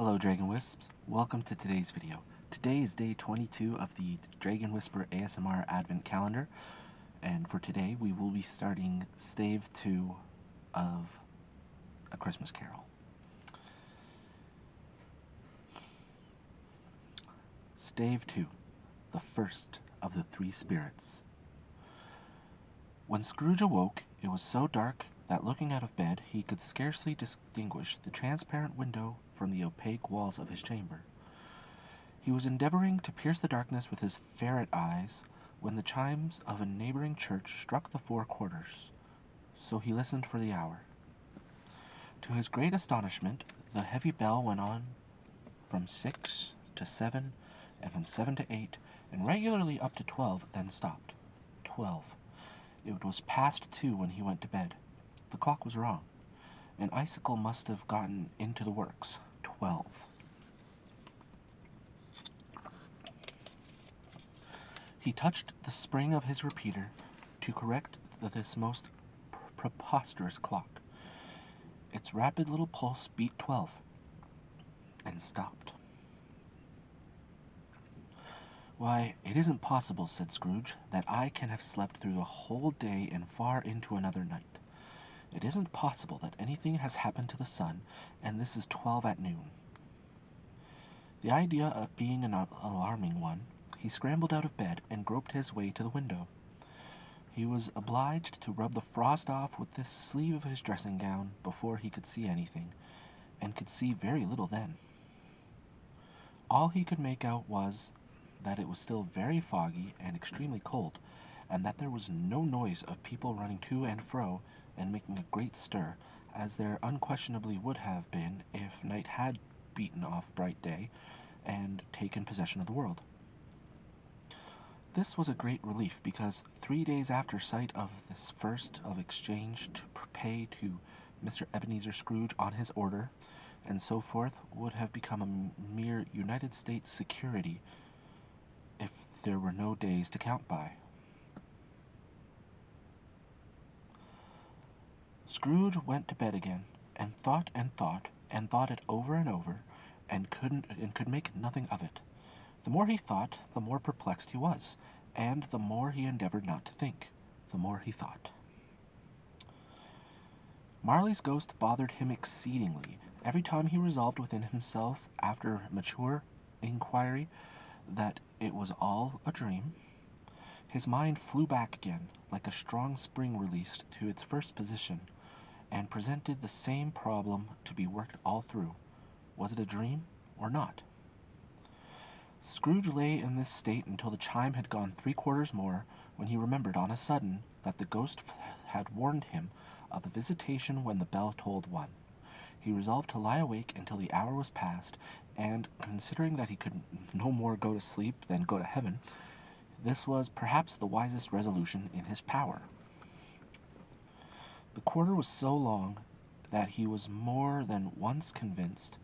Hello Dragon Wisps, welcome to today's video. Today is day 22 of the Dragon Whisper ASMR Advent Calendar, and for today we will be starting Stave 2 of A Christmas Carol. Stave 2, the first of the three spirits. When Scrooge awoke, it was so dark that looking out of bed he could scarcely distinguish the transparent window from the opaque walls of his chamber. He was endeavoring to pierce the darkness with his ferret eyes when the chimes of a neighboring church struck the 4 quarters, so he listened for the hour. To his great astonishment, the heavy bell went on from 6 to 7, and from 7 to 8, and regularly up to 12, then stopped. 12. It was past 2 when he went to bed. The clock was wrong. An icicle must have gotten into the works. 12. He touched the spring of his repeater to correct this most preposterous clock. Its rapid little pulse beat 12, and stopped. "Why, it isn't possible," said Scrooge, "that I can have slept through the whole day and far into another night. It isn't possible that anything has happened to the sun, and this is 12 at noon." The idea of being an alarming one, he scrambled out of bed and groped his way to the window. He was obliged to rub the frost off with the sleeve of his dressing gown before he could see anything, and could see very little then. All he could make out was that it was still very foggy and extremely cold, and that there was no noise of people running to and fro and making a great stir, as there unquestionably would have been if night had beaten off bright day and taken possession of the world. This was a great relief, because 3 days after sight of this first of exchange to pay to Mr. Ebenezer Scrooge on his order, and so forth, would have become a mere United States security if there were no days to count by. Scrooge went to bed again, and thought and thought, and thought it over and over, and could make nothing of it. The more he thought, the more perplexed he was, and the more he endeavored not to think, the more he thought. Marley's ghost bothered him exceedingly every time he resolved within himself, after mature inquiry, that it was all a dream. His mind flew back again, like a strong spring released, to its first position, and presented the same problem to be worked all through. Was it a dream or not? Scrooge lay in this state until the chime had gone 3 quarters more, when he remembered on a sudden that the ghost had warned him of the visitation when the bell tolled 1. He resolved to lie awake until the hour was past, and, considering that he could no more go to sleep than go to heaven, this was perhaps the wisest resolution in his power. The quarter was so long that he was more than once convinced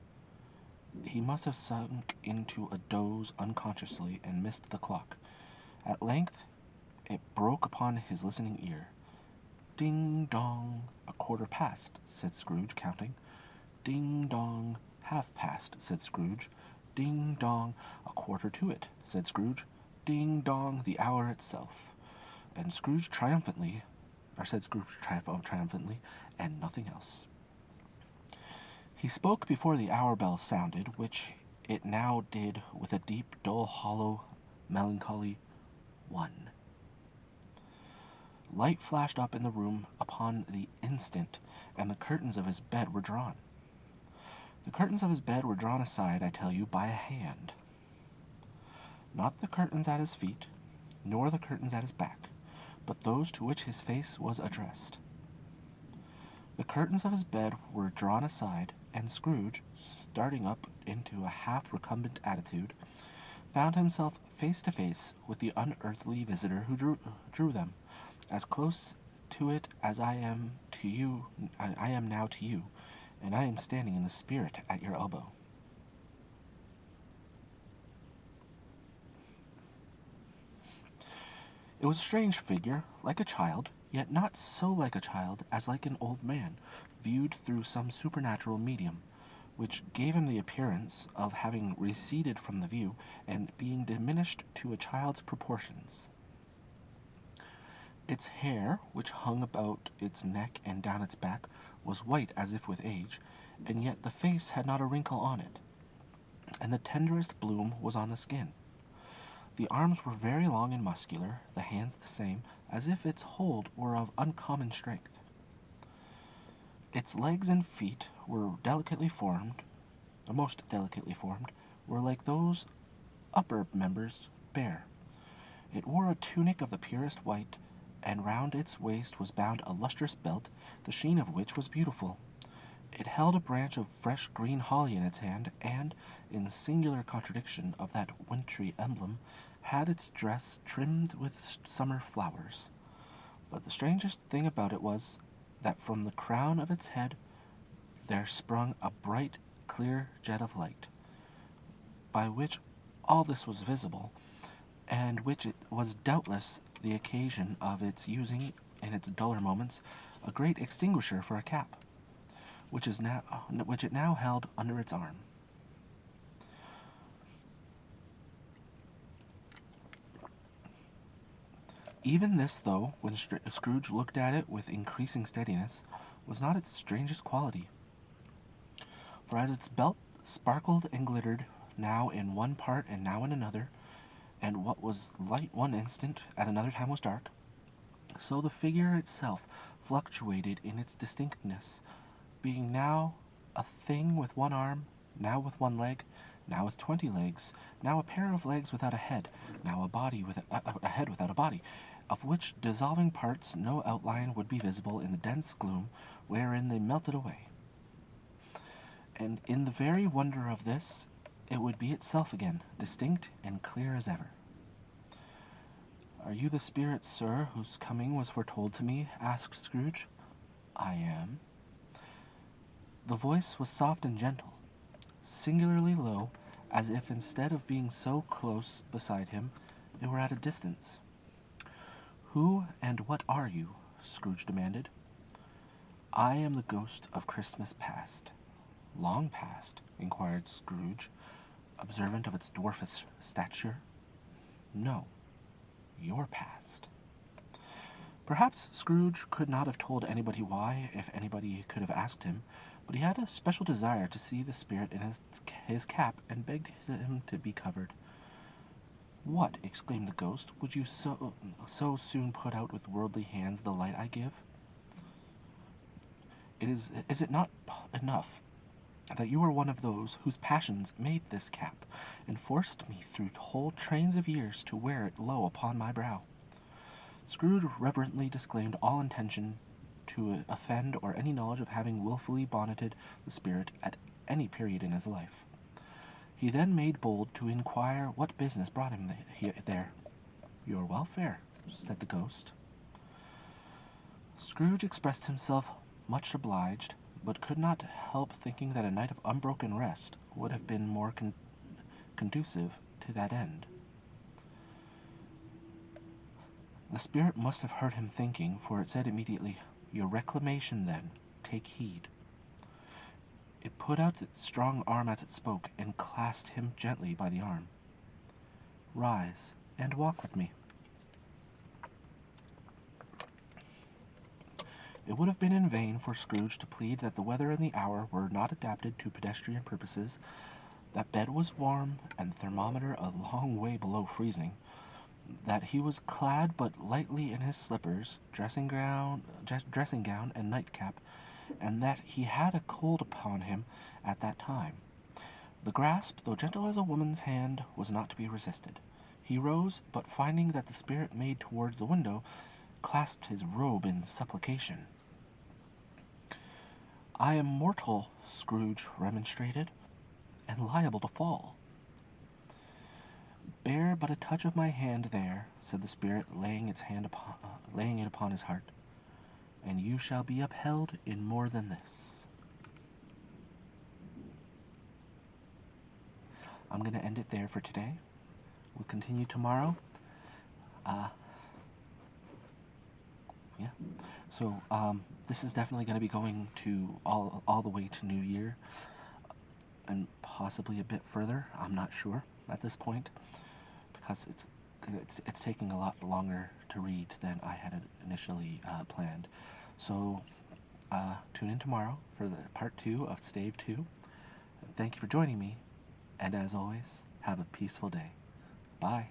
he must have sunk into a doze unconsciously and missed the clock. At length it broke upon his listening ear. "Ding dong, a quarter past," said Scrooge, counting. "Ding dong, half past," said Scrooge. "Ding dong, a quarter to it," said Scrooge. "Ding dong, the hour itself." And Scrooge triumphantly, and nothing else. He spoke before the hour bell sounded, which it now did with a deep, dull, hollow, melancholy 1. Light flashed up in the room upon the instant, and the curtains of his bed were drawn. The curtains of his bed were drawn aside, I tell you, by a hand. Not the curtains at his feet, nor the curtains at his back, but those to which his face was addressed. The curtains of his bed were drawn aside, and Scrooge, starting up into a half-recumbent attitude, found himself face to face with the unearthly visitor who drew them, as close to it as I am now to you, and I am standing in the spirit at your elbow. It was a strange figure, like a child, yet not so like a child as like an old man, viewed through some supernatural medium, which gave him the appearance of having receded from the view and being diminished to a child's proportions. Its hair, which hung about its neck and down its back, was white as if with age, and yet the face had not a wrinkle on it, and the tenderest bloom was on the skin. The arms were very long and muscular, the hands the same, as if its hold were of uncommon strength. Its legs and feet were delicately formed, the most delicately formed, were like those upper members bare. It wore a tunic of the purest white, and round its waist was bound a lustrous belt, the sheen of which was beautiful. It held a branch of fresh green holly in its hand, and, in singular contradiction of that wintry emblem, had its dress trimmed with summer flowers. But the strangest thing about it was, that from the crown of its head there sprung a bright, clear jet of light, by which all this was visible, and which it was doubtless the occasion of its using, in its duller moments, a great extinguisher for a cap, which it now held under its arm. Even this, though, when Scrooge looked at it with increasing steadiness, was not its strangest quality. For as its belt sparkled and glittered, now in one part and now in another, and what was light one instant, at another time was dark, so the figure itself fluctuated in its distinctness, being now a thing with one arm, now with one leg, now with 20 legs, now a pair of legs without a head, now a body with a head without a body, of which dissolving parts no outline would be visible in the dense gloom wherein they melted away. And in the very wonder of this, it would be itself again, distinct and clear as ever. "Are you the spirit, sir, whose coming was foretold to me?" asked Scrooge. "I am." The voice was soft and gentle, singularly low, as if instead of being so close beside him, it were at a distance. "Who and what are you?" Scrooge demanded. "I am the ghost of Christmas past." "Long past?" inquired Scrooge, observant of its dwarfish stature. "No, your past." Perhaps Scrooge could not have told anybody why, if anybody could have asked him, but he had a special desire to see the spirit in his cap, and begged him to be covered. "What!" exclaimed the ghost, "would you so soon put out with worldly hands the light I give? Is it not enough that you are one of those whose passions made this cap, and forced me through whole trains of years to wear it low upon my brow?" Scrooge reverently disclaimed all intention to offend or any knowledge of having wilfully bonneted the spirit at any period in his life. He then made bold to inquire what business brought him there. "Your welfare," said the ghost. Scrooge expressed himself much obliged, but could not help thinking that a night of unbroken rest would have been more conducive to that end. The spirit must have heard him thinking, for it said immediately, "Your reclamation, then. Take heed." It put out its strong arm as it spoke, and clasped him gently by the arm. "Rise, and walk with me." It would have been in vain for Scrooge to plead that the weather and the hour were not adapted to pedestrian purposes, that bed was warm, and the thermometer a long way below freezing, that he was clad but lightly in his slippers, dressing gown, and nightcap, and that he had a cold upon him at that time. The grasp, though gentle as a woman's hand, was not to be resisted. He rose, but finding that the spirit made towards the window, clasped his robe in supplication. "I am mortal," Scrooge remonstrated, "and liable to fall." "Bear but a touch of my hand there," said the spirit, laying it upon his heart, "and you shall be upheld in more than this." I'm going to end it there for today. We'll continue tomorrow. Yeah. So this is definitely going to be going to all the way to New Year. and possibly a bit further. I'm not sure at this point, because it's taking a lot longer to read than I had initially planned. So tune in tomorrow for the part 2 of Stave 2. Thank you for joining me, and as always, have a peaceful day. Bye.